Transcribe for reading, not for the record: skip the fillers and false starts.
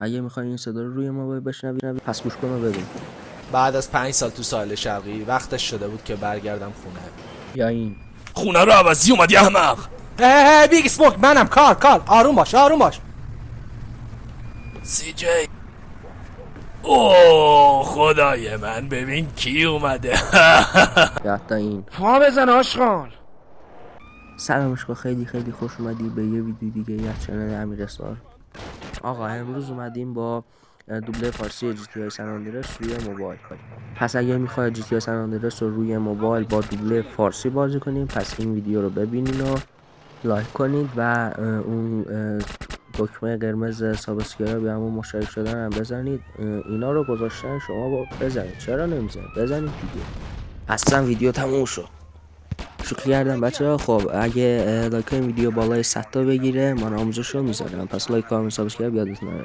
اگه میخوای این صدا رو روی موبایل بشنوی پس گوش کن و ببین. بعد از 5 سال تو ساحل شرقی وقتش شده بود که برگردم خونه. یا این خونه رو عوضی اومدی احمق. بیگ اسموک منم. کار آروم باش. سی جی. اوه خدای من ببین کی اومده. یا حتی این. پا بزن آشغال. سلام عشقا، خیلی خوش اومدی به یه ویدیو دیگه از چنل امیر اسمار. آقا امروز اومدیم با دوبله فارسی جی تی آی سن آندرس روی موبایل. پس اگه میخواید جی تی آی سن آندرس رو روی موبایل با دوبله فارسی بازی کنیم پس این ویدیو رو ببینید و لایک کنید و اون دکمه قرمز سابسکرایب یا همون مشترک شدن هم بزنید. اینا رو گذاشتن شما بزنید، چرا نمیزنید؟ بزنید دیگه. اصلا ویدیو تموم شد. شوخی کردم بچه‌ها. خب اگه لایک این ویدیو بالای 100 تا بگیره من آموزش رو میذارم، پس لایک کامنت سابسکرایب یادتون نره.